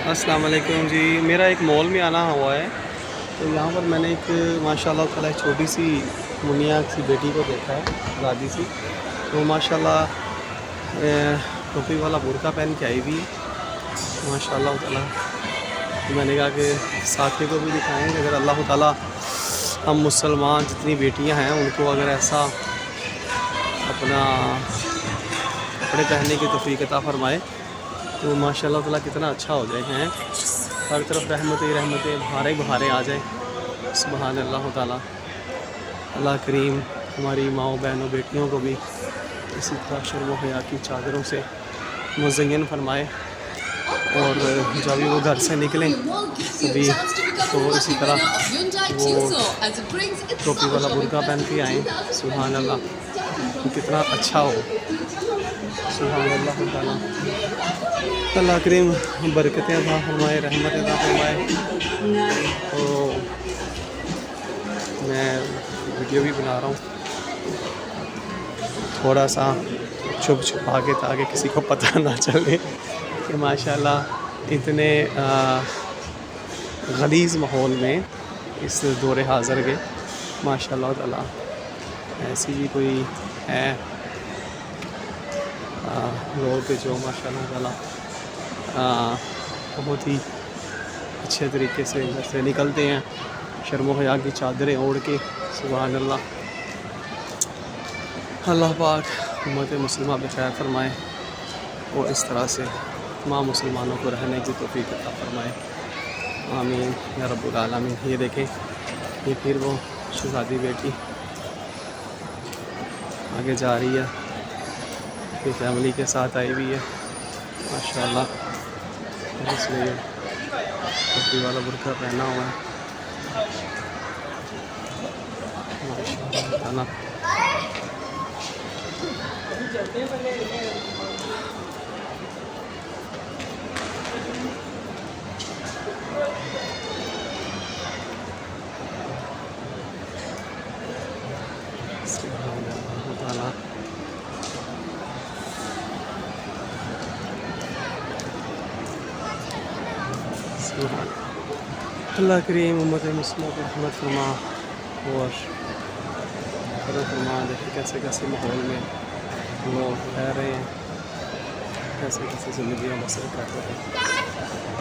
السلام علیکم جی، میرا ایک مال میں آنا ہوا ہے، تو یہاں پر میں نے ایک ماشاء اللہ تعالیٰ ایک چھوٹی سی منیا سی بیٹی کو دیکھا ہے، دادی سی، تو ماشاء اللہ ٹوپی والا برقع پہن کے آئی ہوئی ہے ماشاء اللہ تعالیٰ۔ تو میں نے کہا کہ ساتھی کو بھی دکھائیں کہ اگر اللہ تعالیٰ ہم مسلمان جتنی بیٹیاں ہیں ان کو اگر ایسا اپنا کپڑے پہننے کی توفیق عطا فرمائے تو ماشاء اللہ تعالیٰ کتنا اچھا ہو جائے ہیں، ہر طرف رحمتیں رحمتیں بہاریں بہاریں آ جائیں۔ سبحان اللہ تعالیٰ، اللہ کریم ہماری ماؤں بہنوں بیٹیوں کو بھی اسی طرح شرم و حیا کی چادروں سے مزین فرمائے، اور جب بھی وہ گھر سے نکلیں کبھی تو اسی طرح وہ ٹوپی والا برقع پہن کے آئیں۔ سبحان اللہ، کتنا اچھا ہو، سبحان اللہ تعالیٰ۔ اللہ کریم برکتیں عطا فرمائے، رحمت عطا فرمائے۔ تو میں ویڈیو بھی بنا رہا ہوں تھوڑا سا چھپ چھپا کے، تاکہ کسی کو پتہ نہ چلے کہ ماشاء اللہ اتنے غلیظ ماحول میں اس دور حاضر کے ماشاء اللہ تعالیٰ ایسی بھی کوئی ہے لوگ جو ماشاء اللہ تعالیٰ بہت ہی اچھے طریقے سے گھر سے نکلتے ہیں شرم و حیا کی چادریں اوڑھ کے۔ سبحان اللہ، اللہ پاک امت مسلمہ بخیر فرمائے اور اس طرح سے تمام مسلمانوں کو رہنے کی توفیق عطا فرمائے، آمین یا رب العالمین۔ یہ دیکھیں، یہ پھر وہ شہزادی بیٹی آگے جا رہی ہے، یہ فیملی کے ساتھ آئی ہوئی ہے ماشاء اللہ، اس لیے ٹوپی والا برقع پہنا ہوا ہے ماشاء اللہ تعالیٰ۔ سبحان اللہ تعالیٰ، سبحان اللہ کریم امت مسلمہ کو رحمت فرما اور کرم فرما۔ دیکھیں کیسے کیسے ماحول میں لوگ رہ رہے ہیں، کیسے کیسے زندگیاں بسر کر رہے ہیں۔